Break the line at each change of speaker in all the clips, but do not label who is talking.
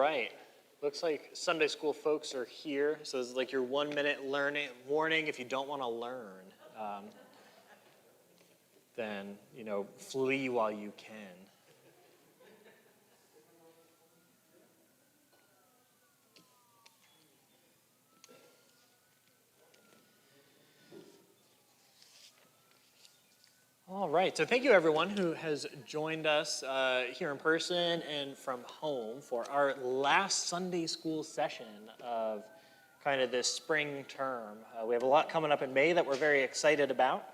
right. Looks like Sunday school folks are here. So it's like your 1 minute warning if you don't want to learn. Then, flee while you can. All right, so thank you everyone who has joined us here in person and from home for our last Sunday school session of kind of this spring term. We have a lot coming up in May that we're very excited about.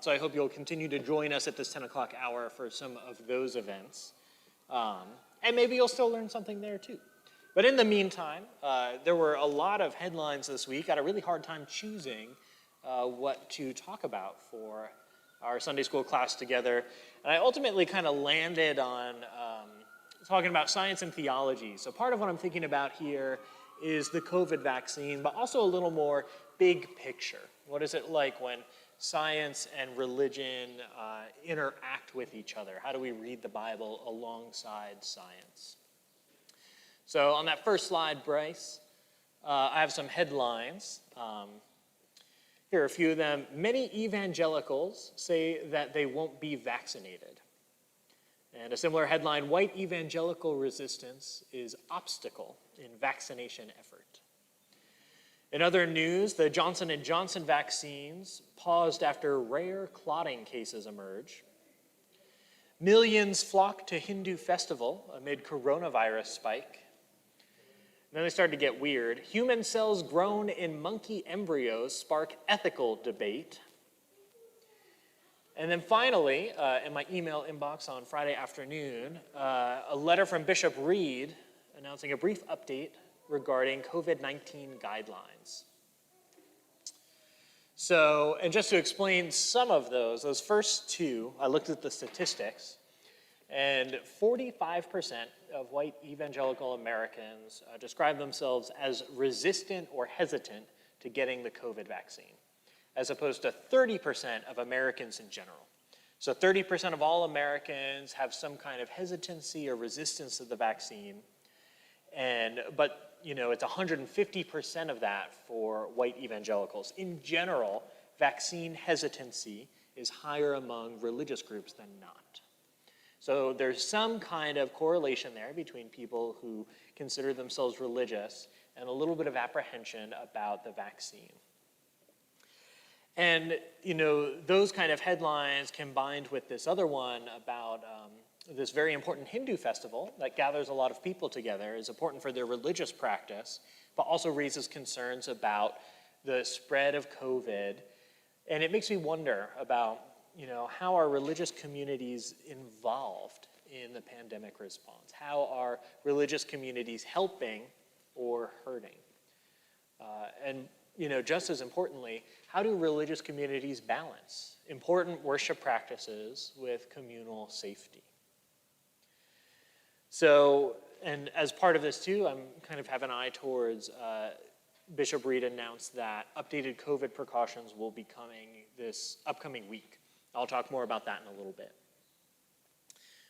So I hope you'll continue to join us at this 10 o'clock hour for some of those events. And maybe you'll still learn something there too. But in the meantime, there were a lot of headlines this week. I had a really hard time choosing what to talk about for our Sunday school class together. And I ultimately kind of landed on talking about science and theology. So part of what I'm thinking about here is the COVID vaccine, but also a little more big picture. What is it like when science and religion interact with each other? How do we read the Bible alongside science? So on that first slide, Bryce, I have some headlines. Here are a few of them. Many evangelicals say that they won't be vaccinated. And a similar headline, white evangelical resistance is obstacle in vaccination effort. In other news, the Johnson & Johnson vaccines paused after rare clotting cases emerge. Millions flock to Hindu festival amid coronavirus spike. Then they started to get weird. Human cells grown in monkey embryos spark ethical debate. And then finally, in my email inbox on Friday afternoon, a letter from Bishop Reed announcing a brief update regarding COVID-19 guidelines. So, and just to explain some of those first two, I looked at the statistics, and 45% of white evangelical Americans describe themselves as resistant or hesitant to getting the COVID vaccine, as opposed to 30% of Americans in general. So 30% of all Americans have some kind of hesitancy or resistance to the vaccine, but it's 150% of that for white evangelicals. In general, vaccine hesitancy is higher among religious groups than not. So there's some kind of correlation there between people who consider themselves religious and a little bit of apprehension about the vaccine. And, those kind of headlines combined with this other one about this very important Hindu festival that gathers a lot of people together, is important for their religious practice, but also raises concerns about the spread of COVID. And it makes me wonder about how are religious communities involved in the pandemic response? How are religious communities helping or hurting? And just as importantly, how do religious communities balance important worship practices with communal safety? So, and as part of this too, I'm kind of have an eye towards Bishop Reed announced that updated COVID precautions will be coming this upcoming week. I'll talk more about that in a little bit.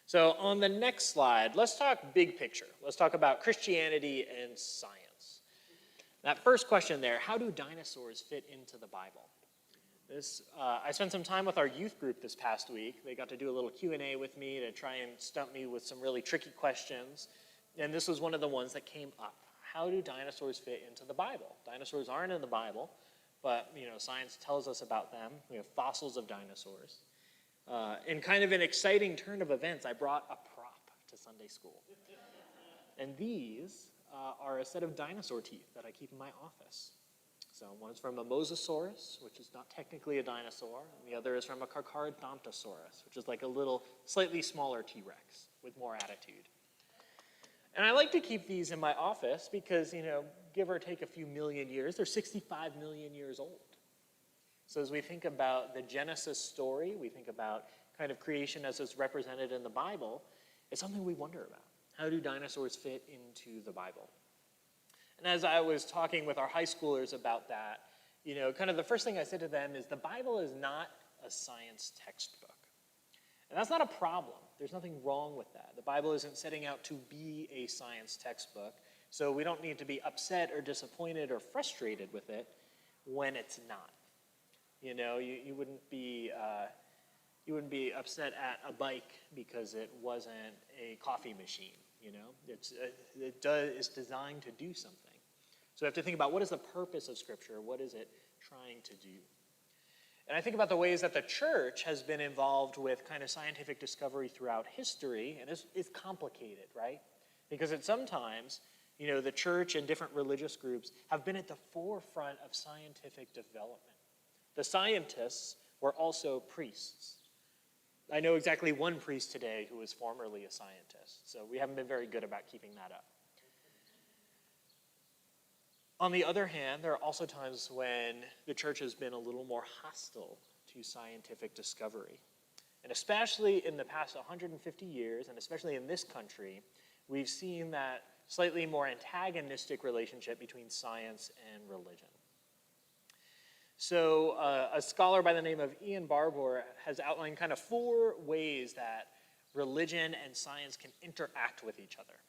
So on the next slide, let's talk big picture. Let's talk about Christianity and science. That first question there, how do dinosaurs fit into the Bible? I spent some time with our youth group this past week. They got to do a little Q&A with me to try and stump me with some really tricky questions. And this was one of the ones that came up. How do dinosaurs fit into the Bible? Dinosaurs aren't in the Bible, but science tells us about them. We have fossils of dinosaurs. In kind of an exciting turn of events, I brought a prop to Sunday school. And these are a set of dinosaur teeth that I keep in my office. So one is from a Mosasaurus, which is not technically a dinosaur, and the other is from a Carcharodontosaurus, which is like a little, slightly smaller T-Rex with more attitude. And I like to keep these in my office because, give or take a few million years, they're 65 million years old. So as we think about the Genesis story, we think about kind of creation as it's represented in the Bible, it's something we wonder about. How do dinosaurs fit into the Bible? And as I was talking with our high schoolers about that, kind of the first thing I said to them is the Bible is not a science textbook. And that's not a problem. There's nothing wrong with that. The Bible isn't setting out to be a science textbook, so we don't need to be upset or disappointed or frustrated with it when it's not. You know, you wouldn't be upset at a bike because it wasn't a coffee machine. You know, it's designed to do something. So we have to think about, what is the purpose of Scripture? What is it trying to do? And I think about the ways that the church has been involved with kind of scientific discovery throughout history, and it's complicated, right? Because sometimes, you know, the church and different religious groups have been at the forefront of scientific development. The scientists were also priests. I know exactly one priest today who was formerly a scientist, so we haven't been very good about keeping that up. On the other hand, there are also times when the church has been a little more hostile to scientific discovery. And especially in the past 150 years, and especially in this country, we've seen that slightly more antagonistic relationship between science and religion. So a scholar by the name of Ian Barbour has outlined kind of 4 ways that religion and science can interact with each other.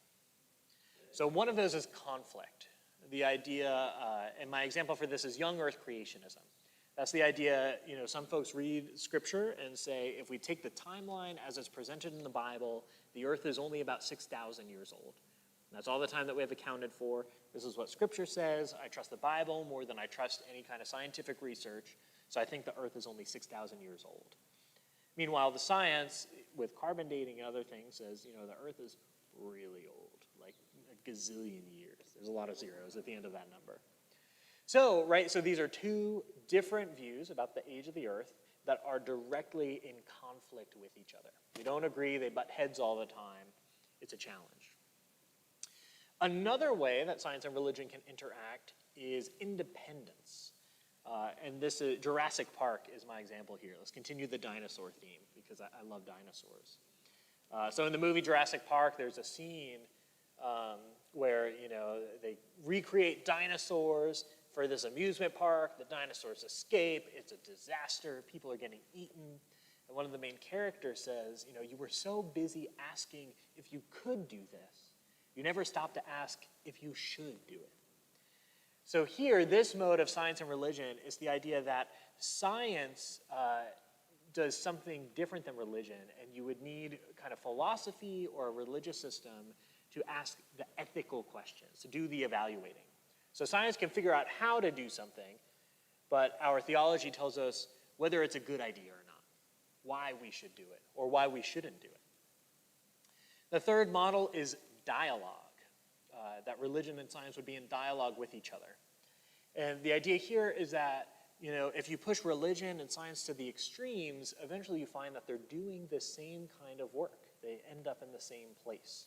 So one of those is conflict. The idea, and my example for this is young earth creationism. That's the idea, you know, some folks read Scripture and say, if we take the timeline as it's presented in the Bible, the earth is only about 6,000 years old. And that's all the time that we have accounted for. This is what Scripture says. I trust the Bible more than I trust any kind of scientific research, so I think the earth is only 6,000 years old. Meanwhile, the science, with carbon dating and other things, says, you know, the earth is really old, like a gazillion years. There's a lot of zeros at the end of that number. So, right, so these are 2 different views about the age of the earth that are directly in conflict with each other. We don't agree, they butt heads all the time. It's a challenge. Another way that science and religion can interact is independence. And this is, Jurassic Park is my example here. Let's continue the dinosaur theme because I love dinosaurs. So in the movie Jurassic Park, there's a scene where, you know, they recreate dinosaurs for this amusement park. The dinosaurs escape. It's a disaster. People are getting eaten. And one of the main characters says, you know, you were so busy asking if you could do this, you never stopped to ask if you should do it. So here, this mode of science and religion is the idea that science does something different than religion, and you would need kind of philosophy or a religious system to ask the ethical questions, to do the evaluating. So science can figure out how to do something, but our theology tells us whether it's a good idea or not, why we should do it, or why we shouldn't do it. The third model is dialogue, that religion and science would be in dialogue with each other. And the idea here is that, you know, if you push religion and science to the extremes, eventually you find that they're doing the same kind of work. They end up in the same place.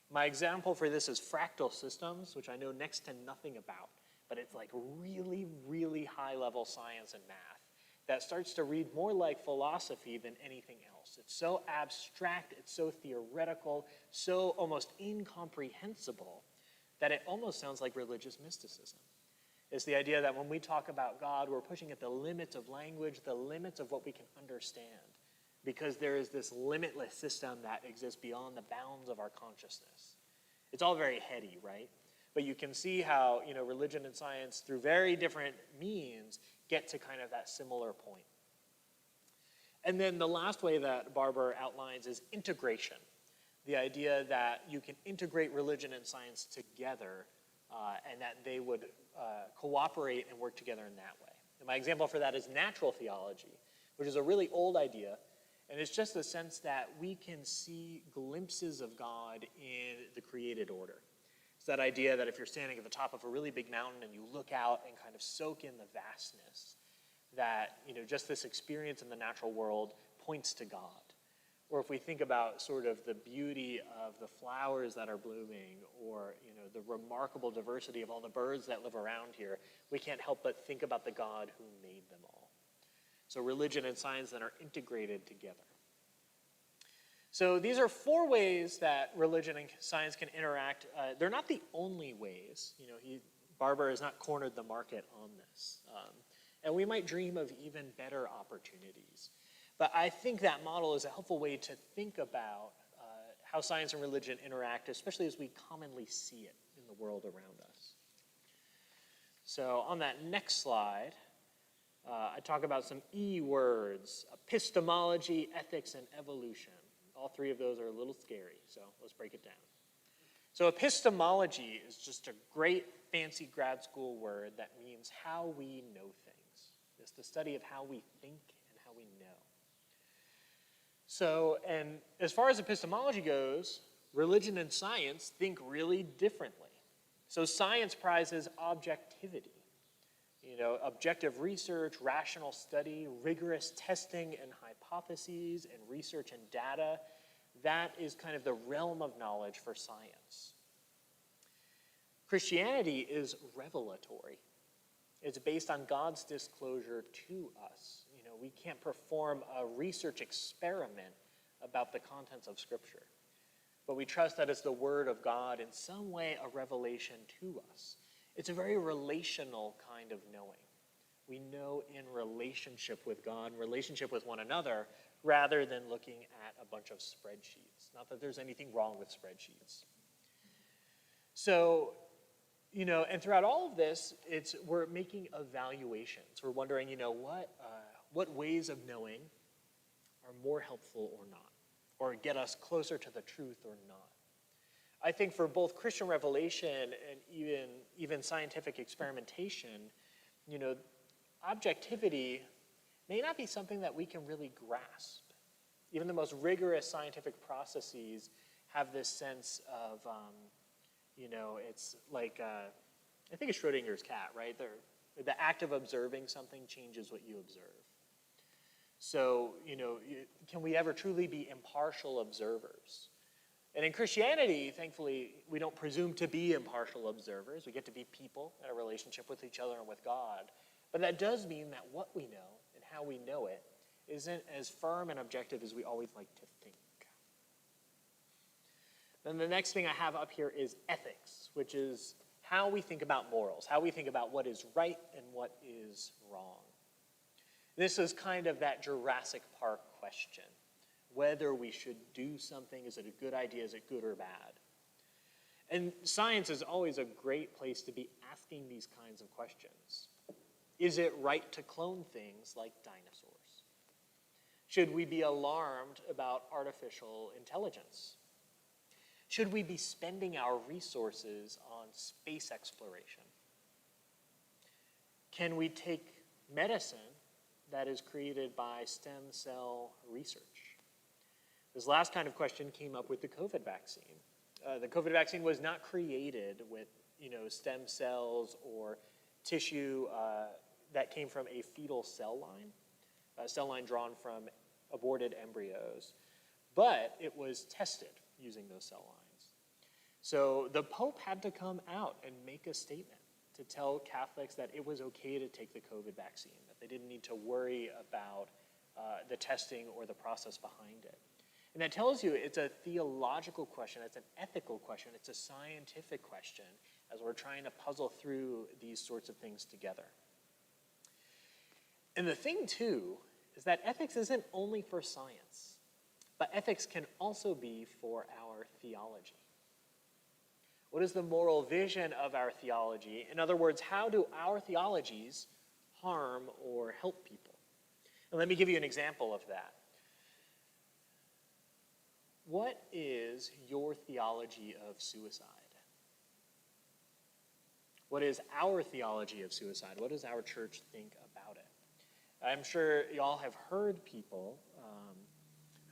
My example for this is fractal systems, which I know next to nothing about, but it's like really, really high-level science and math that starts to read more like philosophy than anything else. It's so abstract, it's so theoretical, so almost incomprehensible that it almost sounds like religious mysticism. It's the idea that when we talk about God, we're pushing at the limits of language, the limits of what we can understand, because there is this limitless system that exists beyond the bounds of our consciousness. It's all very heady, right? But you can see how, you know, religion and science, through very different means, get to kind of that similar point. And then the last way that Barbour outlines is integration. The idea that you can integrate religion and science together and that they would cooperate and work together in that way. And my example for that is natural theology, which is a really old idea. And it's just the sense that we can see glimpses of God in the created order. It's that idea that if you're standing at the top of a really big mountain and you look out and kind of soak in the vastness, that, you know, just this experience in the natural world points to God. Or if we think about sort of the beauty of the flowers that are blooming, or, you know, the remarkable diversity of all the birds that live around here, we can't help but think about the God who made them all. So religion and science then are integrated together. So these are 4 ways that religion and science can interact. They're not the only ways. You know, Barbour has not cornered the market on this. And we might dream of even better opportunities. But I think that model is a helpful way to think about how science and religion interact, especially as we commonly see it in the world around us. So on that next slide, I talk about some E words: epistemology, ethics, and evolution. All three of those are a little scary, so let's break it down. So epistemology is just a great fancy grad school word that means how we know things. It's the study of how we think and how we know. So, and as far as epistemology goes, religion and science think really differently. So science prizes objectivity. Objective research, rational study, rigorous testing and hypotheses and research and data. That is kind of the realm of knowledge for science. Christianity is revelatory. It's based on God's disclosure to us. We can't perform a research experiment about the contents of Scripture, but we trust that it's the Word of God, in some way a revelation to us. It's a very relational kind of knowing. We know in relationship with God, relationship with one another, rather than looking at a bunch of spreadsheets. Not that there's anything wrong with spreadsheets. So, and throughout all of this, we're making evaluations. We're wondering, what ways of knowing are more helpful or not, or get us closer to the truth or not. I think for both Christian revelation and even scientific experimentation, objectivity may not be something that we can really grasp. Even the most rigorous scientific processes have this sense of, it's like, I think it's Schrodinger's cat, right? The act of observing something changes what you observe. So, can we ever truly be impartial observers? And in Christianity, thankfully, we don't presume to be impartial observers. We get to be people in a relationship with each other and with God. But that does mean that what we know and how we know it isn't as firm and objective as we always like to think. Then the next thing I have up here is ethics, which is how we think about morals, how we think about what is right and what is wrong. This is kind of that Jurassic Park question. Whether we should do something, is it a good idea, is it good or bad? And science is always a great place to be asking these kinds of questions. Is it right to clone things like dinosaurs? Should we be alarmed about artificial intelligence? Should we be spending our resources on space exploration? Can we take medicine that is created by stem cell research? This last kind of question came up with the COVID vaccine. The COVID vaccine was not created with, stem cells or tissue that came from a fetal cell line drawn from aborted embryos, but it was tested using those cell lines. So the Pope had to come out and make a statement to tell Catholics that it was okay to take the COVID vaccine, that they didn't need to worry about the testing or the process behind it. And that tells you it's a theological question, it's an ethical question, it's a scientific question as we're trying to puzzle through these sorts of things together. And the thing, too, is that ethics isn't only for science, but ethics can also be for our theology. What is the moral vision of our theology? In other words, how do our theologies harm or help people? And let me give you an example of that. What is your theology of suicide? What is our theology of suicide? What does our church think about it? I'm sure y'all have heard people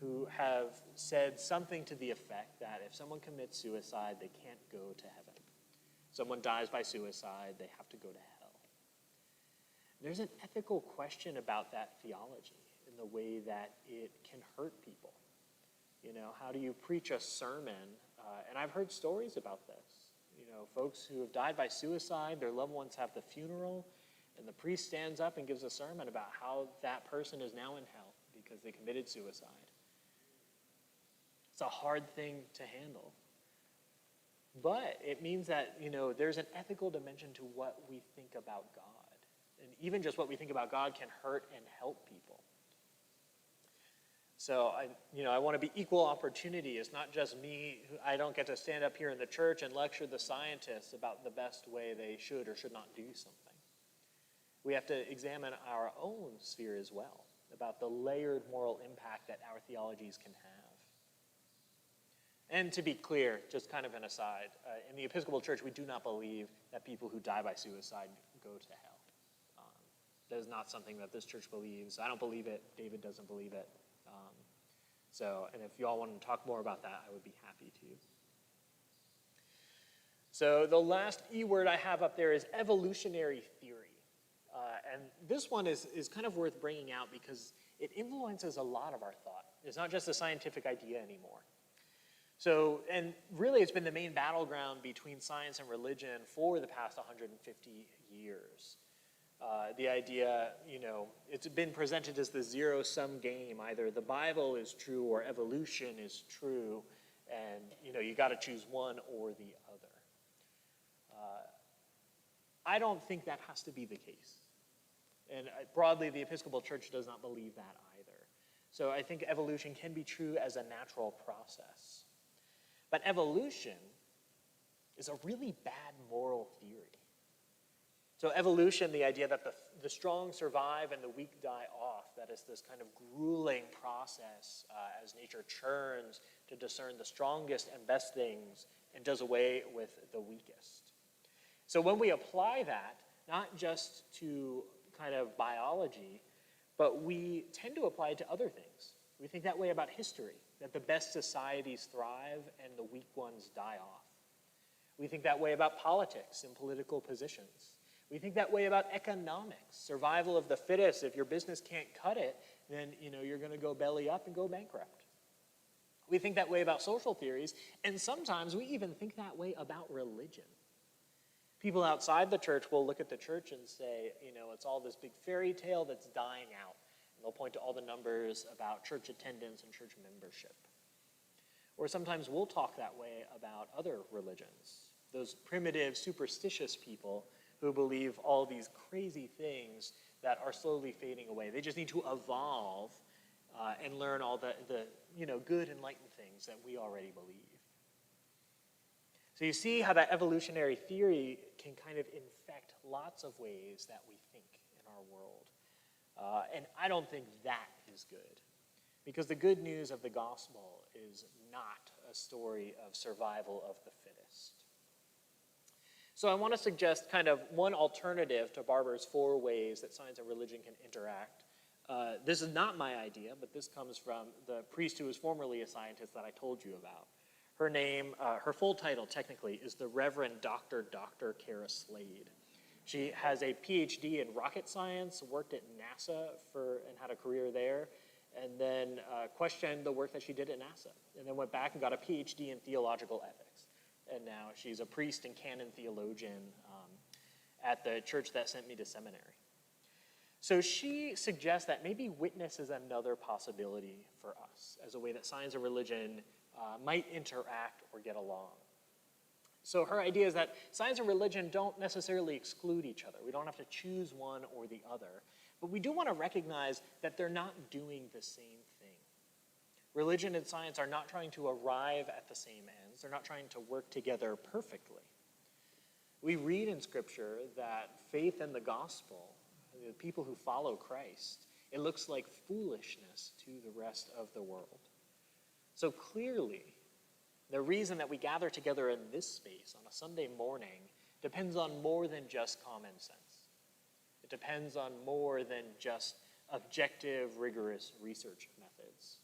who have said something to the effect that if someone commits suicide, they can't go to heaven. Someone dies by suicide, they have to go to hell. There's an ethical question about that theology in the way that it can hurt people. How do you preach a sermon? And I've heard stories about this. Folks who have died by suicide, their loved ones have the funeral, and the priest stands up and gives a sermon about how that person is now in hell because they committed suicide. It's a hard thing to handle. But it means that, there's an ethical dimension to what we think about God. And even just what we think about God can hurt and help people. So I want to be equal opportunity. It's not just me. I don't get to stand up here in the church and lecture the scientists about the best way they should or should not do something. We have to examine our own sphere as well, about the layered moral impact that our theologies can have. And to be clear, just kind of an aside, in the Episcopal Church, we do not believe that people who die by suicide go to hell. That is not something that this church believes. I don't believe it. David doesn't believe it. And if you all want to talk more about that, I would be happy to. So the last E word I have up there is evolutionary theory. And this one is kind of worth bringing out because it influences a lot of our thought. It's not just a scientific idea anymore. So, and really it's been the main battleground between science and religion for the past 150 years. The idea, it's been presented as the zero-sum game. Either the Bible is true or evolution is true, and, you got to choose one or the other. I don't think that has to be the case. And broadly, the Episcopal Church does not believe that either. So I think evolution can be true as a natural process. But evolution is a really bad moral theory. So evolution, the idea that the strong survive and the weak die off, that is this kind of grueling process as nature churns to discern the strongest and best things and does away with the weakest. So when we apply that, not just to kind of biology, but we tend to apply it to other things. We think that way about history, that the best societies thrive and the weak ones die off. We think that way about politics and political positions. We think that way about economics, survival of the fittest. If your business can't cut it, then you're going to go belly up and go bankrupt. We think that way about social theories, and sometimes we even think that way about religion. People outside the church will look at the church and say, it's all this big fairy tale that's dying out. And they'll point to all the numbers about church attendance and church membership. Or sometimes we'll talk that way about other religions, those primitive, superstitious people who believe all these crazy things that are slowly fading away. They just need to evolve and learn all the good enlightened things that we already believe. So you see how that evolutionary theory can kind of infect lots of ways that we think in our world. And I don't think that is good. Because the good news of the gospel is not a story of survival of the fittest. So I want to suggest kind of one alternative to Barber's 4 ways that science and religion can interact. This is not my idea, but this comes from the priest who was formerly a scientist that I told you about. Her name, her full title technically, is the Reverend Dr. Kara Slade. She has a PhD in rocket science, worked at NASA and had a career there, and then questioned the work that she did at NASA, and then went back and got a PhD in theological ethics. And now she's a priest and canon theologian at the church that sent me to seminary. So she suggests that maybe witness is another possibility for us as a way that science and religion might interact or get along. So her idea is that science and religion don't necessarily exclude each other. We don't have to choose one or the other. But we do want to recognize that they're not doing the same thing. Religion and science are not trying to arrive at the same ends. They're not trying to work together perfectly. We read in Scripture that faith in the gospel, the people who follow Christ, it looks like foolishness to the rest of the world. So clearly, the reason that we gather together in this space on a Sunday morning depends on more than just common sense. It depends on more than just objective, rigorous research methods.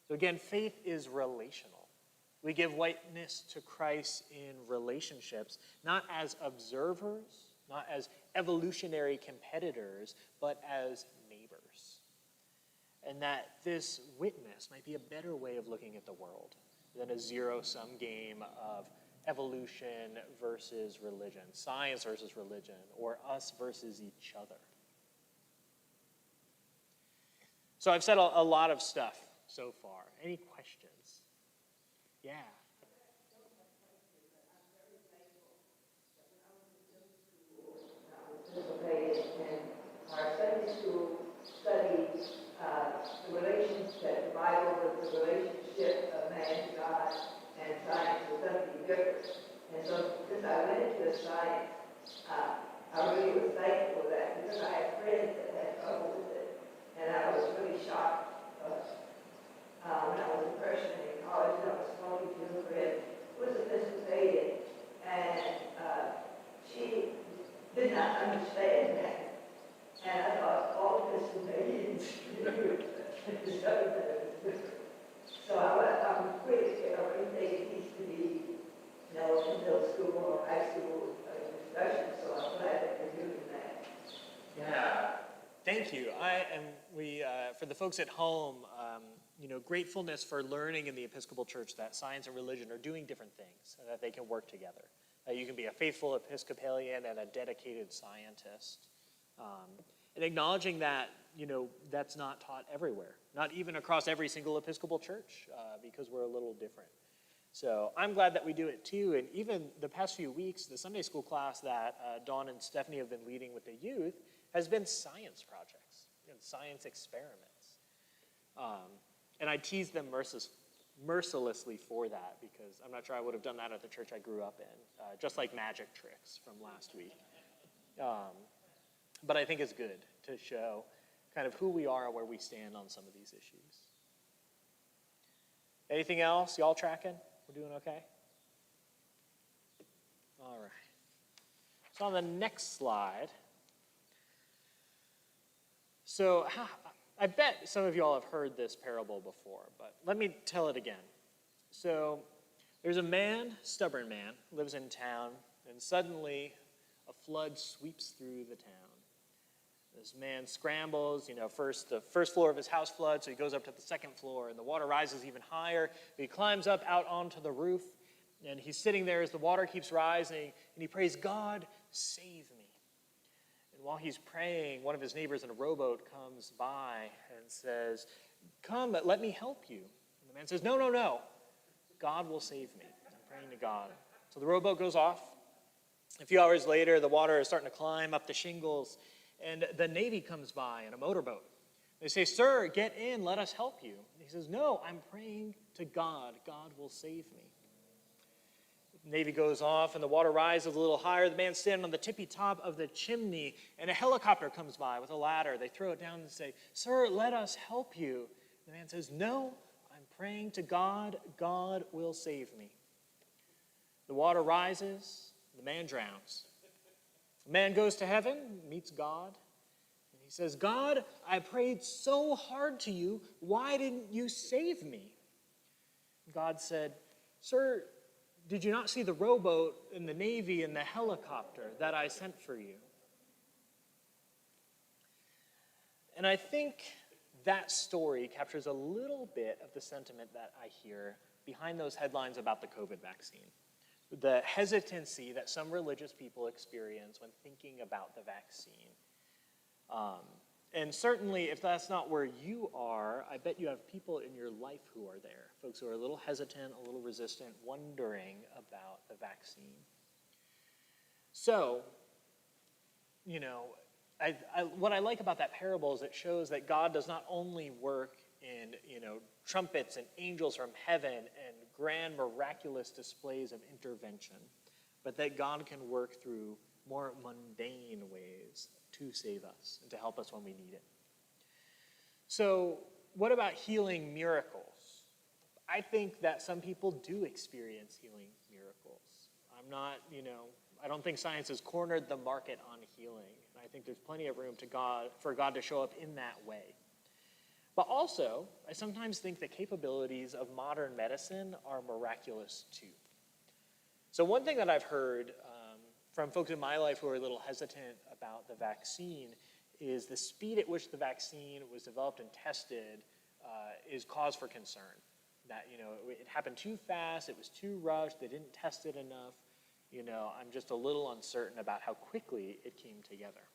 So again, faith is relational. We give witness to Christ in relationships, not as observers, not as evolutionary competitors, but as neighbors. And that this witness might be a better way of looking at the world than a zero-sum game of evolution versus religion, science versus religion, or us versus each other. So I've said a lot of stuff so far. Any questions? Yeah.
Participated in our Sunday school study the relationship, the Bible was the relationship of man to God, and science was something different. And so, since I went into science, I really was thankful for that because I had friends that had trouble with it, and I was really shocked when I was a freshman in college. I was talking to a friend who was Episcopalian, and she did not understand that. And I thought all Episcopalians knew that it was different. So I'm quick to everything it needs to be, in middle school or high school discussion. So I'm glad that you're doing that.
Yeah, thank you. For the folks at home, gratefulness for learning in the Episcopal Church that science and religion are doing different things and that they can work together. You can be a faithful Episcopalian and a dedicated scientist. And acknowledging that, that's not taught everywhere, not even across every single Episcopal church, because we're a little different. So I'm glad that we do it too. And even the past few weeks, the Sunday school class that Dawn and Stephanie have been leading with the youth has been science projects and science experiments. And I tease them mercilessly for that because I'm not sure I would have done that at the church I grew up in, just like magic tricks from last week. But I think it's good to show kind of who we are and where we stand on some of these issues. Anything else? Y'all tracking? We're doing okay? All right. So on the next slide, so I bet some of y'all have heard this parable before, but let me tell it again. So there's a man, stubborn man, lives in town, and suddenly a flood sweeps through the town. This man scrambles, first the first floor of his house floods, so he goes up to the second floor, and the water rises even higher. He climbs up out onto the roof, and he's sitting there as the water keeps rising, and he prays, "God, save me." And while he's praying, one of his neighbors in a rowboat comes by and says, "Come, let me help you." And the man says, No. God will save me. I'm praying to God. So the rowboat goes off. A few hours later, the water is starting to climb up the shingles, and the Navy comes by in a motorboat. They say, "Sir, get in, let us help you." And he says, "No, I'm praying to God. God will save me." The Navy goes off, and the water rises a little higher. The man's standing on the tippy top of the chimney, and a helicopter comes by with a ladder. They throw it down and say, "Sir, let us help you." The man says, "No, I'm praying to God. God will save me." The water rises. The man drowns. The man goes to heaven, meets God, and he says, "God, I prayed so hard to you. Why didn't you save me?" God said, "Sir, did you not see the rowboat and the Navy and the helicopter that I sent for you?" And I think that story captures a little bit of the sentiment that I hear behind those headlines about the COVID vaccine. The hesitancy that some religious people experience when thinking about the vaccine. And certainly, if that's not where you are, I bet you have people in your life who are there. Folks who are a little hesitant, a little resistant, wondering about the vaccine. So, what I like about that parable is it shows that God does not only work in, trumpets and angels from heaven and grand miraculous displays of intervention, but that God can work through more mundane ways to save us and to help us when we need it. So what about healing miracles? I think that some people do experience healing miracles. I don't think science has cornered the market on healing. And I think there's plenty of room for God to show up in that way. But also, I sometimes think the capabilities of modern medicine are miraculous too. So one thing that I've heard from folks in my life who are a little hesitant about the vaccine is the speed at which the vaccine was developed and tested is cause for concern. That, it happened too fast, it was too rushed, they didn't test it enough. I'm just a little uncertain about how quickly it came together.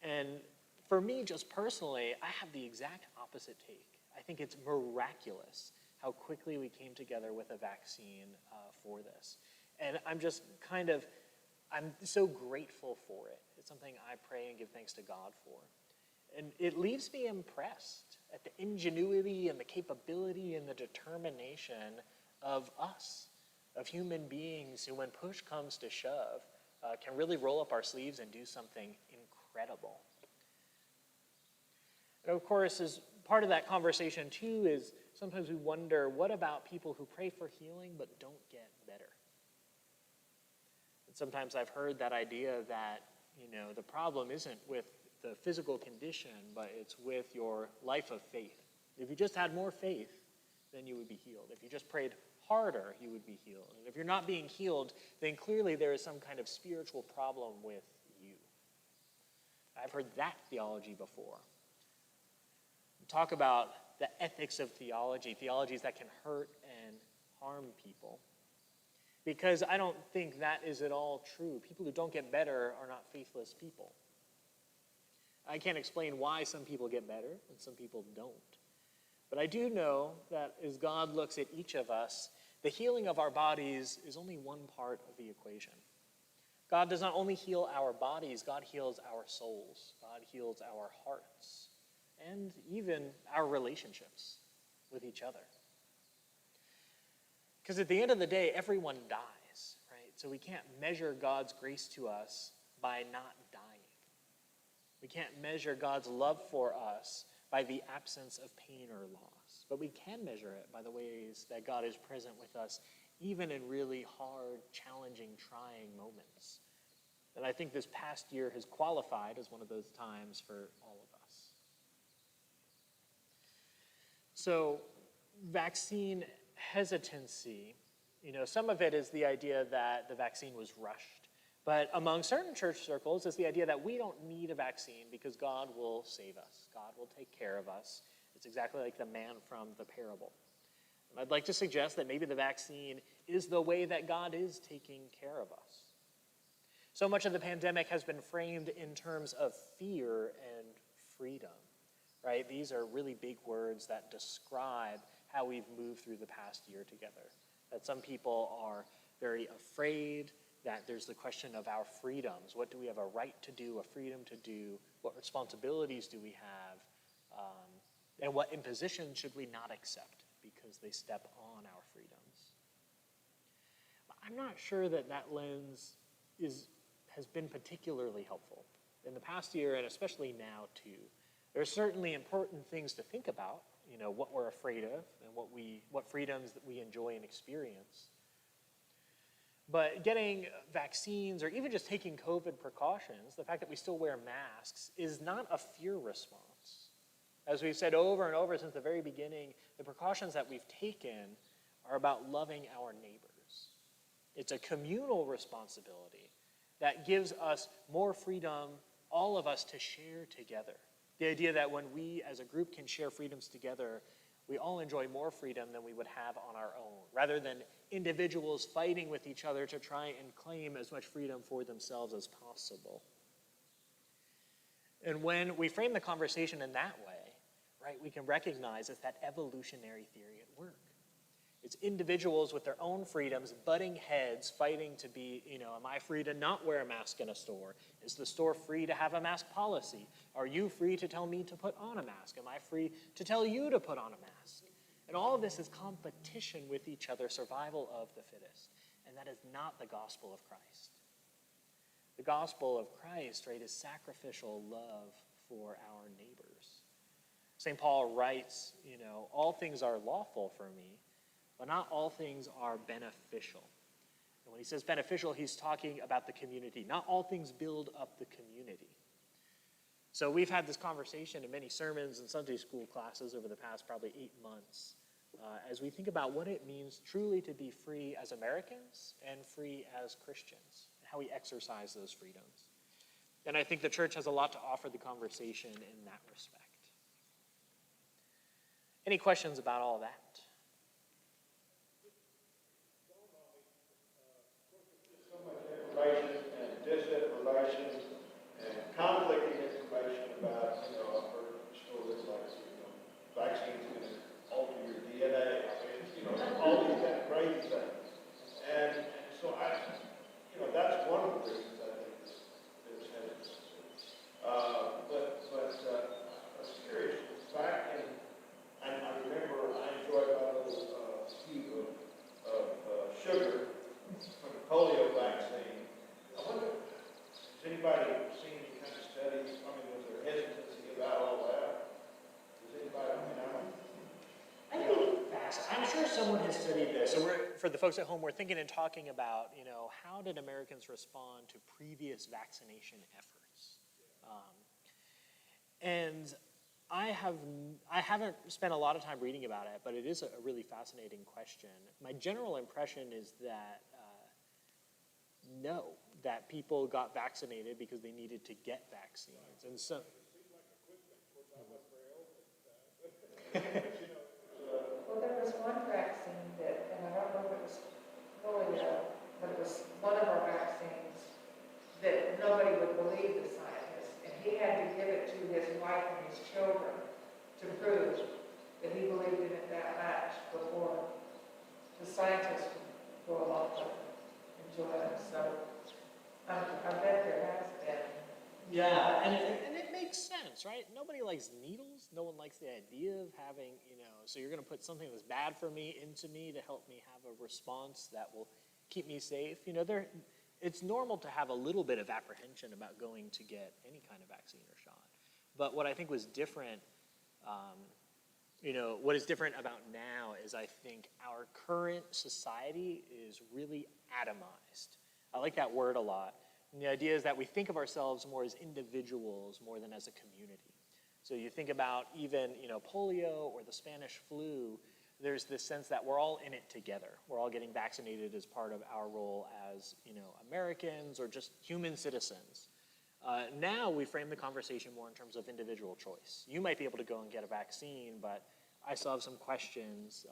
And for me, just personally, I have the exact opposite take. I think it's miraculous how quickly we came together with a vaccine for this. And I'm so grateful for it. It's something I pray and give thanks to God for. And it leaves me impressed at the ingenuity and the capability and the determination of us, of human beings who, when push comes to shove, can really roll up our sleeves and do something incredible. And of course, as part of that conversation too is sometimes we wonder, what about people who pray for healing but don't get better? And sometimes I've heard that idea that, the problem isn't with the physical condition, but it's with your life of faith. If you just had more faith, then you would be healed. If you just prayed harder, you would be healed. And if you're not being healed, then clearly there is some kind of spiritual problem with you. I've heard that theology before. Talk about the ethics of theology, theologies that can hurt and harm people. Because I don't think that is at all true. People who don't get better are not faithless people. I can't explain why some people get better and some people don't. But I do know that as God looks at each of us, the healing of our bodies is only one part of the equation. God does not only heal our bodies, God heals our souls. God heals our hearts and even our relationships with each other. Because at the end of the day, everyone dies, right? So we can't measure God's grace to us by not dying. We can't measure God's love for us by the absence of pain or loss. But we can measure it by the ways that God is present with us, even in really hard, challenging, trying moments. And I think this past year has qualified as one of those times for all of us. So, vaccine hesitancy, some of it is the idea that the vaccine was rushed. But among certain church circles is the idea that we don't need a vaccine because God will save us. God will take care of us. It's exactly like the man from the parable. And I'd like to suggest that maybe the vaccine is the way that God is taking care of us. So much of the pandemic has been framed in terms of fear and freedom, right? These are really big words that describe how we've moved through the past year together. That some people are very afraid, that there's the question of our freedoms. What do we have a right to do, a freedom to do? What responsibilities do we have? And what impositions should we not accept because they step on our freedoms? I'm not sure that lens has been particularly helpful in the past year, and especially now too. There are certainly important things to think about, what we're afraid of and what freedoms that we enjoy and experience. But getting vaccines or even just taking COVID precautions, the fact that we still wear masks, is not a fear response. As we've said over and over since the very beginning, the precautions that we've taken are about loving our neighbors. It's a communal responsibility that gives us more freedom, all of us, to share together. The idea that when we as a group can share freedoms together, we all enjoy more freedom than we would have on our own, rather than individuals fighting with each other to try and claim as much freedom for themselves as possible. And when we frame the conversation in that way, right, we can recognize it's that evolutionary theory at work. It's individuals with their own freedoms butting heads, fighting to be, am I free to not wear a mask in a store? Is the store free to have a mask policy? Are you free to tell me to put on a mask? Am I free to tell you to put on a mask? And all of this is competition with each other, survival of the fittest. And that is not the gospel of Christ. The gospel of Christ, right, is sacrificial love for our neighbors. St. Paul writes, all things are lawful for me, but not all things are beneficial. And when he says beneficial, he's talking about the community. Not all things build up the community. So we've had this conversation in many sermons and Sunday school classes over the past probably 8 months as we think about what it means truly to be free as Americans and free as Christians, and how we exercise those freedoms. And I think the church has a lot to offer the conversation in that respect. Any questions about all that?
Information and disinformation and conflicting information about, I've heard stories like, vaccines can alter your DNA, all these kind of crazy things. And so that's one of the reasons I think there's hesitancy. But
sure someone has studied this. So for the folks at home, we're thinking and talking about, how did Americans respond to previous vaccination efforts? And I haven't spent a lot of time reading about it, but it is a really fascinating question. My general impression is that no, that people got vaccinated because they needed to get vaccines, and so.
Well, there was one vaccine that, and I don't know if it was polio, but it was one of our vaccines that nobody would believe the scientist, and he had to give it to his wife and his children to prove that he believed in it that much before the scientists would go along with it and enjoy it. So I bet there has been.
Yeah, and it makes sense, right? Nobody likes needles. No one likes the idea of having, so you're going to put something that's bad for me into me to help me have a response that will keep me safe. It's normal to have a little bit of apprehension about going to get any kind of vaccine or shot. But what I think was different, what is different about now is I think our current society is really atomized. I like that word a lot. And the idea is that we think of ourselves more as individuals more than as a community. So you think about even, polio or the Spanish flu, there's this sense that we're all in it together. We're all getting vaccinated as part of our role as, Americans or just human citizens. Now we frame the conversation more in terms of individual choice. You might be able to go and get a vaccine, but I still have some questions,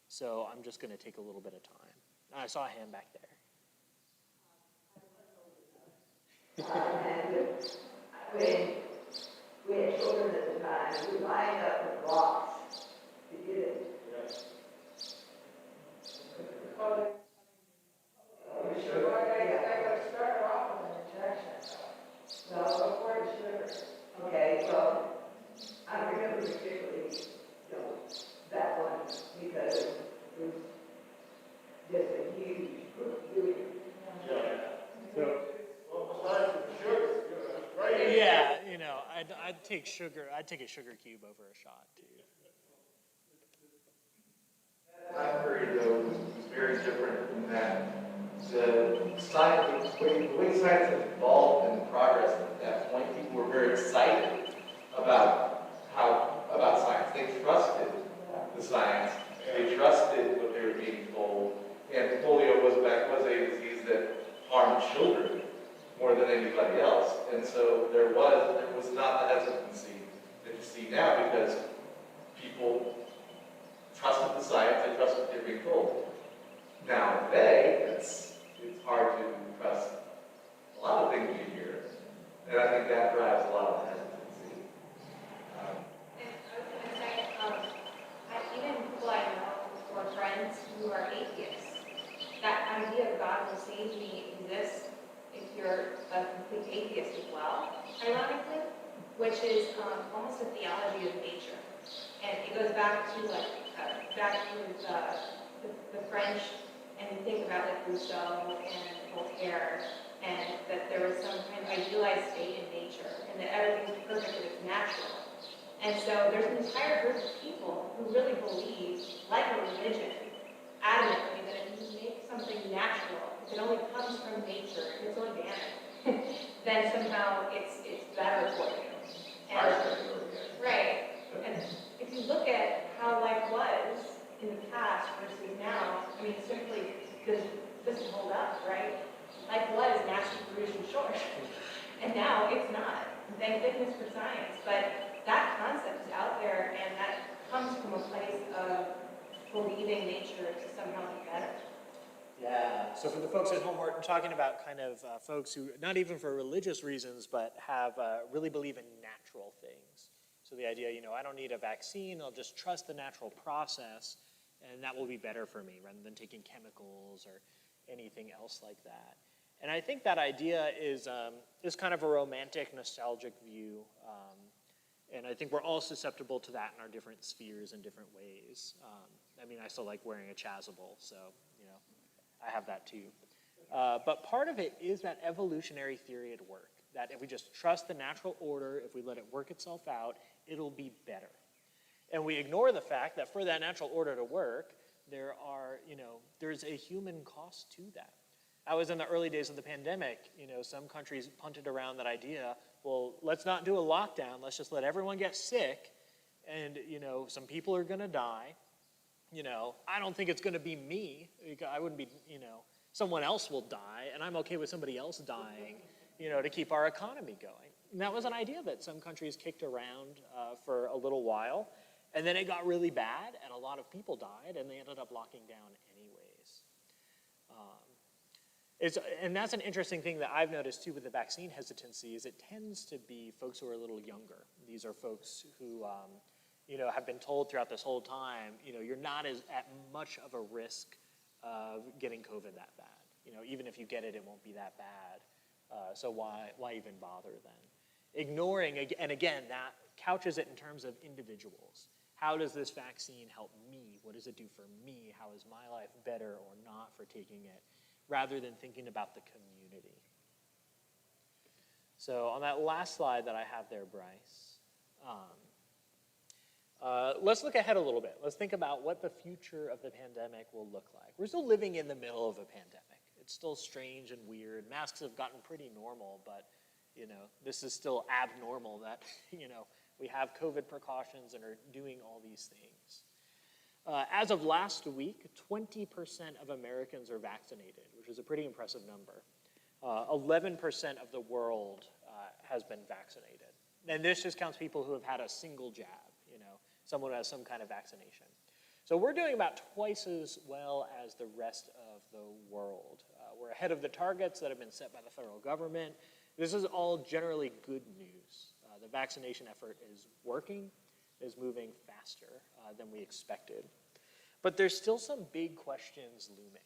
so I'm just going to take a little bit of time. I saw a hand back there.
And we had children at the time, we lined up with blocks to get it.
Oh, sure. I would start off with an injection. So before the sugar.
Okay, well, I remember particularly, that one because it was just a huge group doing it.
So,
Besides the sugar, that's great.
yeah, I'd take a sugar cube over a shot too.
Time period, though, was very different in that the science, the way science has evolved and progress at that point, people were very excited about science. They trusted the science. They trusted what they were being told. And polio was a disease that harmed children more than anybody else. And so there was not the hesitancy that you see now because people trusted the science, they trusted what they're being told. Now today, it's hard to trust a lot of things you hear, and I think that drives a lot of the hesitancy.
And I was going to say, even people I know or friends who are atheists, that idea of God will save me exists if you're a complete atheist as well, ironically, which is almost a theology of nature. And it goes back to the French, and you think about Rousseau and Voltaire, and that there was some kind of idealized state in nature, and that everything's perfect and it's natural. And so there's an entire group of people who really believe, like a religion, adamantly, that if you make something natural, if it only comes from nature, if it's organic, then somehow it's better for you. Right. And if you look at how life was in the past versus now, I mean, simply doesn't hold up, right? Life was naturally produced and short, and now it's not. Thank goodness for science, but that concept is out there, and that comes from a place of believing nature to somehow be better.
Yeah, so for the folks at home, we're talking about kind of folks who, not even for religious reasons, but have really believe in natural things. So the idea, I don't need a vaccine, I'll just trust the natural process, and that will be better for me, rather than taking chemicals or anything else like that. And I think that idea is kind of a romantic, nostalgic view, and I think we're all susceptible to that in our different spheres in different ways. I still like wearing a chasuble, so, I have that too. But part of it is that evolutionary theory at work, that if we just trust the natural order, if we let it work itself out, it'll be better. And we ignore the fact that for that natural order to work, there's a human cost to that. That was in the early days of the pandemic. Some countries punted around that idea, well, let's not do a lockdown, let's just let everyone get sick, and some people are gonna die. I don't think it's gonna be me. I wouldn't be, someone else will die, and I'm okay with somebody else dying, to keep our economy going. And that was an idea that some countries kicked around for a little while, and then it got really bad, and a lot of people died, and they ended up locking down anyways. And that's an interesting thing that I've noticed too with the vaccine hesitancy is it tends to be folks who are a little younger. These are folks who, have been told throughout this whole time, you're not at much of a risk of getting COVID that bad. Even if you get it, it won't be that bad. So why even bother then? Ignoring, and again, that couches it in terms of individuals. How does this vaccine help me? What does it do for me? How is my life better or not for taking it? Rather than thinking about the community. So on that last slide that I have there, Bryce, let's look ahead a little bit. Let's think about what the future of the pandemic will look like. We're still living in the middle of a pandemic. It's still strange and weird. Masks have gotten pretty normal, but this is still abnormal that we have COVID precautions and are doing all these things. As of last week, 20% of Americans are vaccinated, which is a pretty impressive number. 11% of the world has been vaccinated. And this just counts people who have had a single jab, someone who has some kind of vaccination. So we're doing about twice as well as the rest of the world. We're ahead of the targets that have been set by the federal government. This is all generally good news. The vaccination effort is working, is moving faster than we expected. But there's still some big questions looming.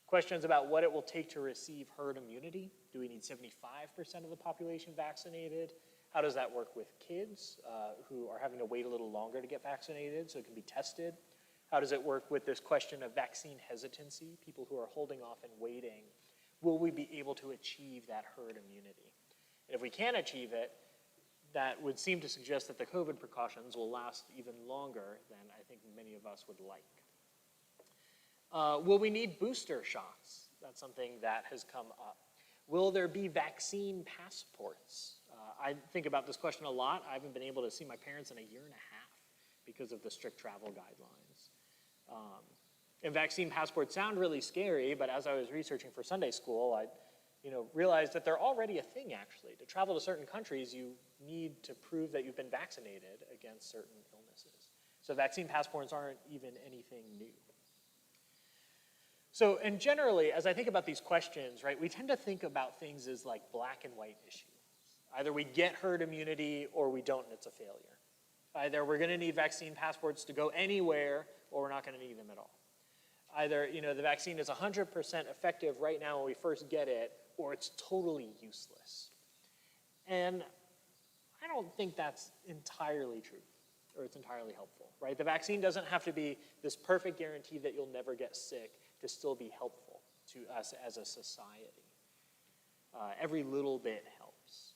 Questions about what it will take to receive herd immunity. Do we need 75% of the population vaccinated? How does that work with kids who are having to wait a little longer to get vaccinated so it can be tested? How does it work with this question of vaccine hesitancy, people who are holding off and waiting? Will we be able to achieve that herd immunity? And if we can achieve it, that would seem to suggest that the COVID precautions will last even longer than I think many of us would like. Will we need booster shots? That's something that has come up. Will there be vaccine passports? I think about this question a lot. I haven't been able to see my parents in a year and a half because of the strict travel guidelines. And vaccine passports sound really scary, but as I was researching for Sunday school, I realized that they're already a thing, actually. To travel to certain countries, you need to prove that you've been vaccinated against certain illnesses. So vaccine passports aren't even anything new. So, and generally, as I think about these questions, right, we tend to think about things as like black and white issues. Either we get herd immunity or we don't, and it's a failure. Either we're going to need vaccine passports to go anywhere, or we're not going to need them at all. Either, the vaccine is 100% effective right now when we first get it, or it's totally useless. And I don't think that's entirely true, or it's entirely helpful, right? The vaccine doesn't have to be this perfect guarantee that you'll never get sick to still be helpful to us as a society. Every little bit helps.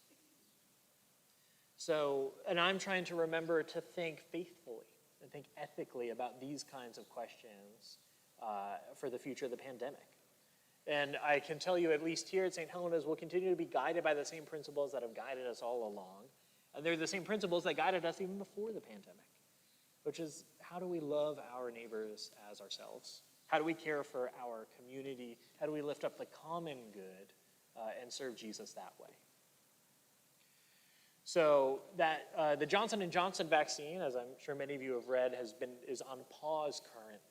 So, and I'm trying to remember to think faithfully and think ethically about these kinds of questions for the future of the pandemic. And I can tell you, at least here at St. Helena's, we'll continue to be guided by the same principles that have guided us all along. And they're the same principles that guided us even before the pandemic, which is how do we love our neighbors as ourselves? How do we care for our community? How do we lift up the common good and serve Jesus that way? So that the Johnson & Johnson vaccine, as I'm sure many of you have read, is on pause currently.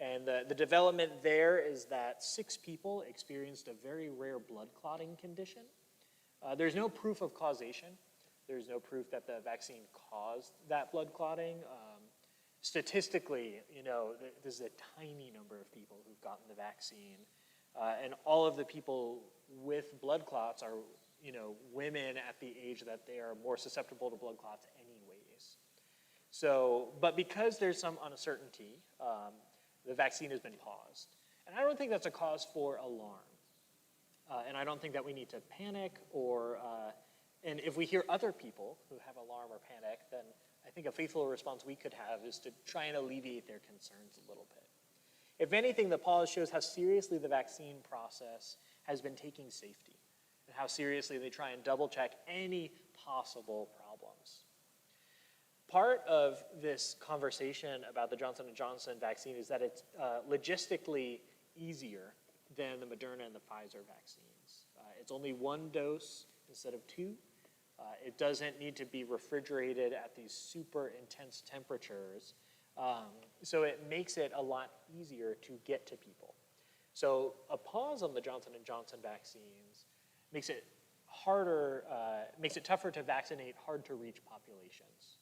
And the development there is that 6 people experienced a very rare blood clotting condition. There's no proof of causation. There's no proof that the vaccine caused that blood clotting. Statistically, this is a tiny number of people who've gotten the vaccine. And all of the people with blood clots are, women at the age that they are more susceptible to blood clots anyways. So, but because there's some uncertainty, the vaccine has been paused. And I don't think that's a cause for alarm. And I don't think that we need to panic and if we hear other people who have alarm or panic, then I think a faithful response we could have is to try and alleviate their concerns a little bit. If anything, the pause shows how seriously the vaccine process has been taking safety and how seriously they try and double check any possible problems. Part of this conversation about the Johnson & Johnson vaccine is that it's logistically easier than the Moderna and the Pfizer vaccines. It's only one dose instead of two. It doesn't need to be refrigerated at these super intense temperatures. So it makes it a lot easier to get to people. So a pause on the Johnson & Johnson vaccines makes it harder, makes it tougher to vaccinate hard-to-reach populations.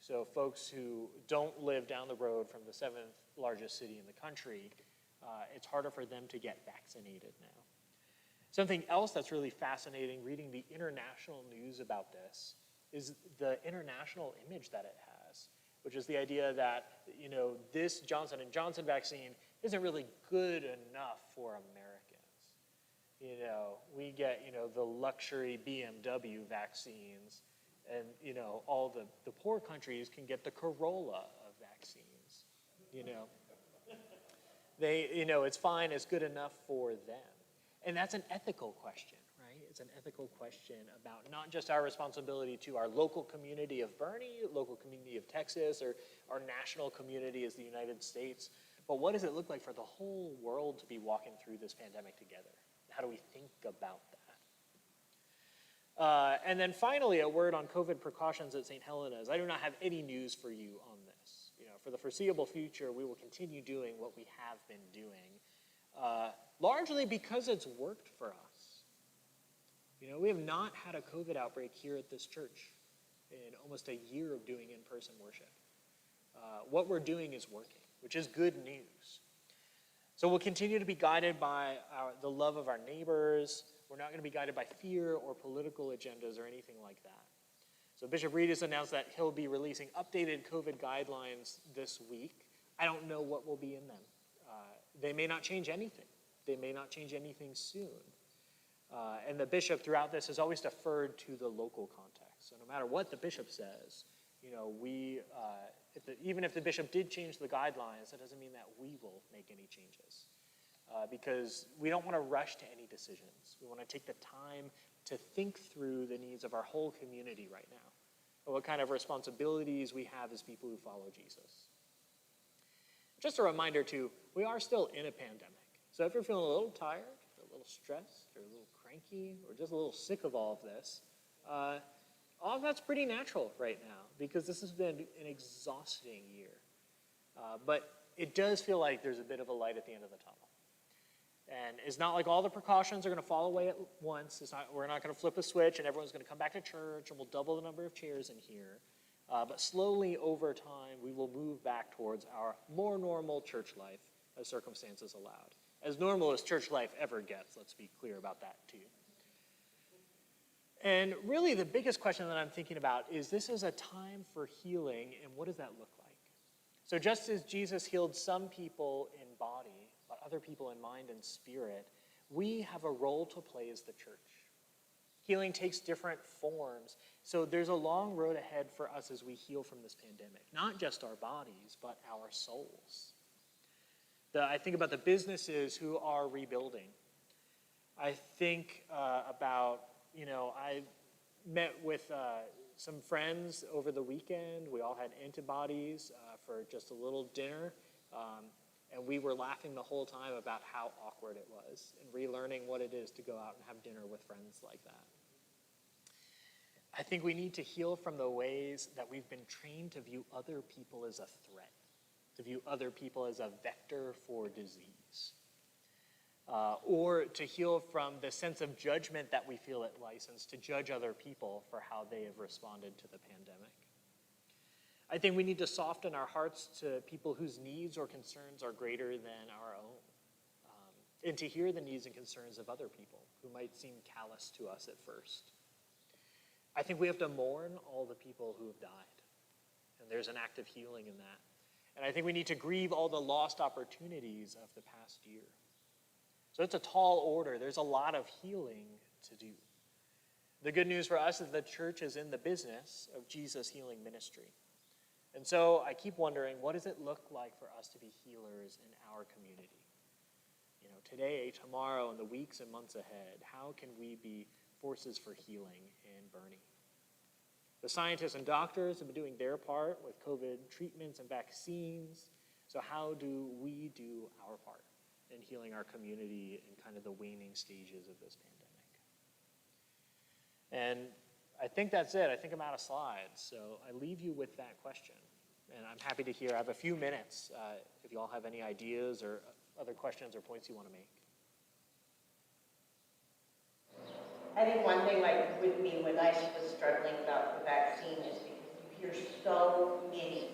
So folks who don't live down the road from the 7th largest city in the country, it's harder for them to get vaccinated now. Something else that's really fascinating reading the international news about this is the international image that it has, which is the idea that, this Johnson & Johnson vaccine isn't really good enough for Americans. We get, the luxury BMW vaccines, and, all the poor countries can get the Corolla of vaccines, They, it's fine, it's good enough for them. And that's an ethical question, right? It's an ethical question about not just our responsibility to our local community of Bernie, local community of Texas, or our national community as the United States, but what does it look like for the whole world to be walking through this pandemic together? How do we think about that? And then finally, a word on COVID precautions at St. Helena's. I do not have any news for you on this. For the foreseeable future, we will continue doing what we have been doing. Largely because it's worked for us. We have not had a COVID outbreak here at this church in almost a year of doing in-person worship. What we're doing is working, which is good news. So we'll continue to be guided by the love of our neighbors. We're not going to be guided by fear or political agendas or anything like that. So Bishop Reed has announced that he'll be releasing updated COVID guidelines this week. I don't know what will be in them. They may not change anything. They may not change anything soon. And the bishop throughout this has always deferred to the local context. So no matter what the bishop says, even if the bishop did change the guidelines, that doesn't mean that we will make any changes. Because we don't want to rush to any decisions. We want to take the time to think through the needs of our whole community right now, and what kind of responsibilities we have as people who follow Jesus. Just a reminder too, we are still in a pandemic. So if you're feeling a little tired, or a little stressed, or a little cranky, or just a little sick of all of this, all of that's pretty natural right now, because this has been an exhausting year. But it does feel like there's a bit of a light at the end of the tunnel. And it's not like all the precautions are going to fall away at once. We're not going to flip a switch and everyone's going to come back to church and we'll double the number of chairs in here. But slowly over time, we will move back towards our more normal church life as circumstances allowed. As normal as church life ever gets, let's be clear about that too. And really the biggest question that I'm thinking about is, this is a time for healing, and what does that look like? So just as Jesus healed some people in body, but other people in mind and spirit, we have a role to play as the church. Healing takes different forms, so there's a long road ahead for us as we heal from this pandemic. Not just our bodies, but our souls. I think about the businesses who are rebuilding. I think about, I met with some friends over the weekend. We all had antibodies for just a little dinner. And we were laughing the whole time about how awkward it was and relearning what it is to go out and have dinner with friends like that. I think we need to heal from the ways that we've been trained to view other people as a threat, to view other people as a vector for disease, or to heal from the sense of judgment that we feel at License to judge other people for how they have responded to the pandemic. I think we need to soften our hearts to people whose needs or concerns are greater than our own, and to hear the needs and concerns of other people who might seem callous to us at first. I think we have to mourn all the people who have died, and there's an act of healing in that. And I think we need to grieve all the lost opportunities of the past year. So it's a tall order. There's a lot of healing to do. The good news for us is the church is in the business of Jesus' healing ministry. And so I keep wondering, what does it look like for us to be healers in our community? You know, today, tomorrow, and the weeks and months ahead, how can we be forces for healing in Bernie? The scientists and doctors have been doing their part with COVID treatments and vaccines. So how do we do our part in healing our community in kind of the waning stages of this pandemic? And I think that's it. I think I'm out of slides. So I leave you with that question. And I'm happy to hear. I have a few minutes if you all have any ideas or other questions or points you want to make.
I think one thing like with me when I was struggling about the vaccine is because you hear so many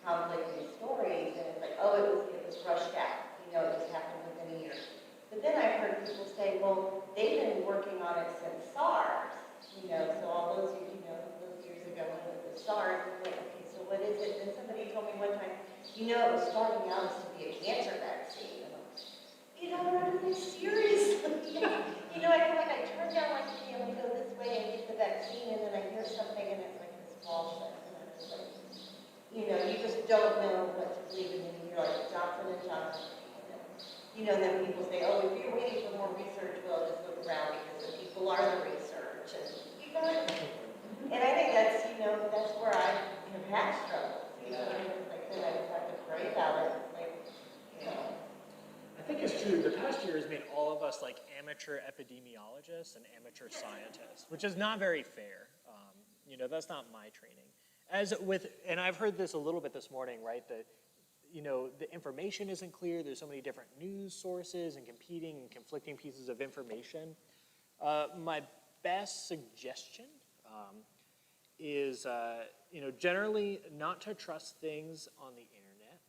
conflicting stories and it's like, oh, it was rushed out. You know, it just happened within a year. But then I've heard people say, well, they've been working on it since SARS. You know, so all those years, those years ago when it was SARS, and like, okay, so what is it? And somebody told me one time, you know, it was starting out as to be a cancer vaccine. And I'm like, you know, are they seriously? You know, I feel like I turn down my TV and I go this way and get the vaccine, and then I hear something and it's like this false sense, and I'm just like, you know, you just don't know what to believe in. And you're like Johnson and Johnson. You know, then people say, oh, if you're waiting for more research, well, just look around because the people are the research. And you know, and I think that's, you know, that's where I have had struggles. You know, and it's like that I just have to pray about it. Like, you know.
I think it's true. The past year has made all of us like amateur epidemiologists and amateur scientists, which is not very fair. You know, that's not my training. And I've heard this a little bit this morning, right? That, you know, the information isn't clear. There's so many different news sources and competing and conflicting pieces of information. My best suggestion is, you know, generally not to trust things on the internet,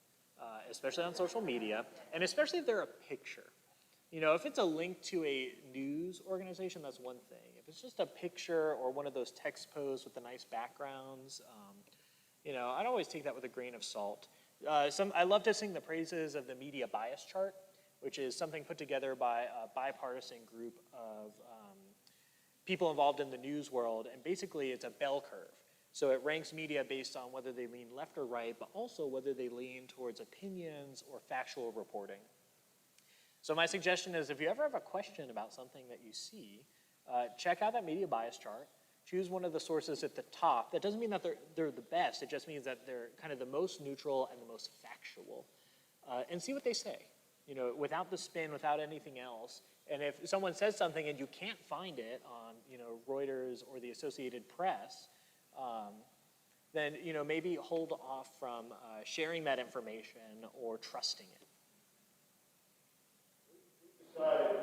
especially on social media, and especially if they're a picture. You know, if it's a link to a news organization, that's one thing. If it's just a picture or one of those text posts with the nice backgrounds, you know, I'd always take that with a grain of salt. I love to sing the praises of the media bias chart, which is something put together by a bipartisan group of people involved in the news world, and basically it's a bell curve. So it ranks media based on whether they lean left or right, but also whether they lean towards opinions or factual reporting. So my suggestion is if you ever have a question about something that you see, check out that media bias chart. Choose one of the sources at the top. That doesn't mean that they're the best. It just means that they're kind of the most neutral and the most factual. And see what they say, you know, without the spin, without anything else. And if someone says something and you can't find it on, you know, Reuters or the Associated Press, then, you know, maybe hold off from sharing that information or trusting it.
Decided,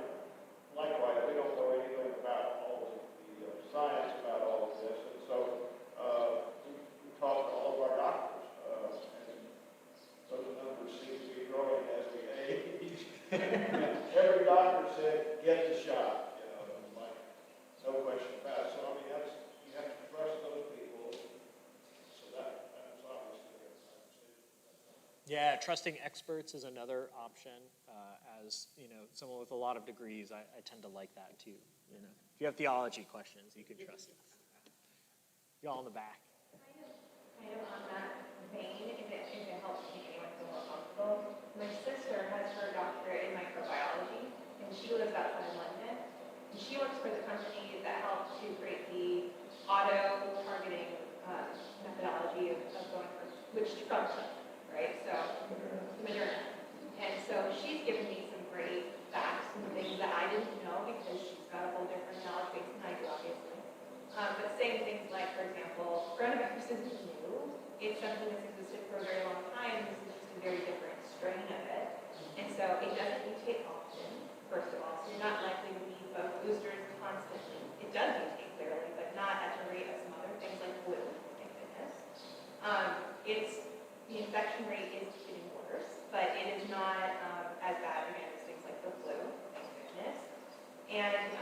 likewise, we don't know anything about all of the science about all of this, and so we talked to all of our doctors, and those numbers seem to be growing as we age. Every doctor said, get the shot, you know, like, no question about it. So, I mean, you have to trust those people, so that's obviously a decision.
Yeah, trusting experts is another option. As you know, someone with a lot of degrees, I tend to like that too. You know, if you have theology questions, you can trust us. Y'all in the back.
Kind of on that vein, if it helps make anyone feel more comfortable, my sister has her doctorate in microbiology, and she lives outside of London. And she works for the company that helped to create the auto-targeting methodology of going for which Trump took, right? So, Moderna. And so she's given me some great facts and things that I didn't know because she's got a whole different knowledge base than I do, obviously. But saying things like, for example, coronavirus isn't new. It's something that's existed for a very long time. This is just a very different strain of it. And so it doesn't mutate often, first of all. So you're not likely to need both boosters constantly. It does mutate clearly, but not at the rate of some other things like flu, thank goodness. The infection rate is getting worse, but it is not as bad again as things like the flu, thank goodness. And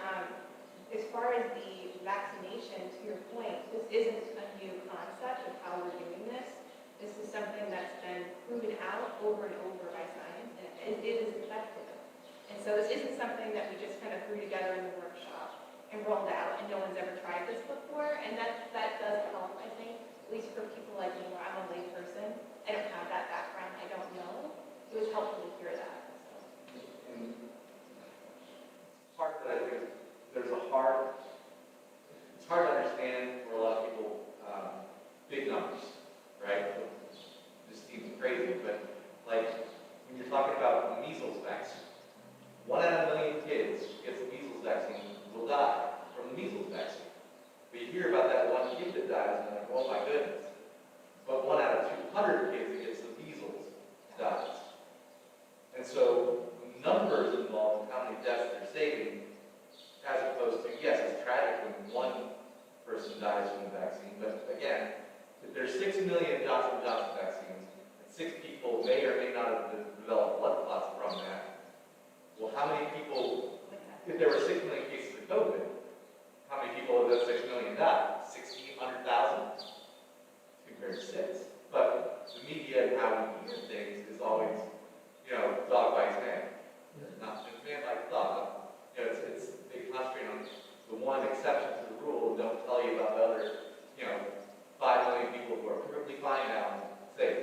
as far as the vaccination, to your point, this isn't a new concept of how we're doing this. This is something that's been proven out over and over by science, and it is effective. And so this isn't something that we just kind of threw together in the workshop and rolled out, and no one's ever tried this before, and that does help, I think, least for people like me, where I'm a lay person, I don't have that background, I don't know, it was helpful to hear that. So.
And part that I think it's hard to understand for a lot of people, big numbers, right? It just seems crazy, but like when you're talking about the measles vaccine, 1 out of 1 million kids who gets the measles vaccine will die from the measles vaccine. But you hear about that one kid that dies, and they're like, oh my goodness. But 1 out of 200 kids that gets the measles dies. And so numbers involved in how many deaths they're saving, as opposed to, yes, it's tragic when one person dies from the vaccine, but again, if there's 6 million Johnson & Johnson vaccines, and 6 people may or may not have developed blood clots from that, well, how many people, if there were 6 million cases of COVID, how many people of those 6 million died? 1,600,000 compared to 6. But the media and how we hear things is always, dog bites man. Not man bites dog. They concentrate on the one exception to the rule and don't tell you about the other, 5 million people who are perfectly fine now and safe.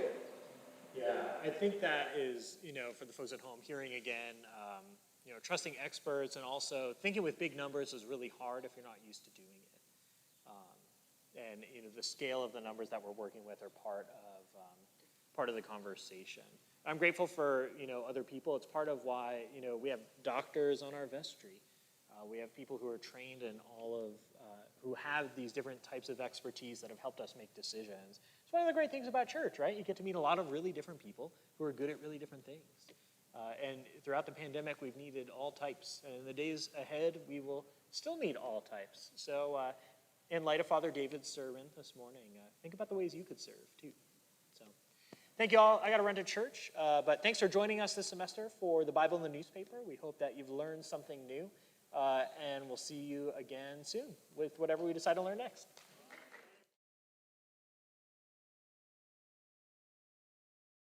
Yeah, I think that is, for the folks at home, hearing again, trusting experts and also thinking with big numbers is really hard if you're not used to doing it. And the scale of the numbers that we're working with are part of the conversation. I'm grateful for other people. It's part of why we have doctors on our vestry. We have people who are trained in all of who have these different types of expertise that have helped us make decisions. It's one of the great things about church, right? You get to meet a lot of really different people who are good at really different things. And throughout the pandemic, we've needed all types. And in the days ahead, we will still need all types. So in light of Father David's sermon this morning, think about the ways you could serve too. So thank you all. I got to run to church. But thanks for joining us this semester for the Bible in the newspaper. We hope that you've learned something new. And we'll see you again soon with whatever we decide to learn next.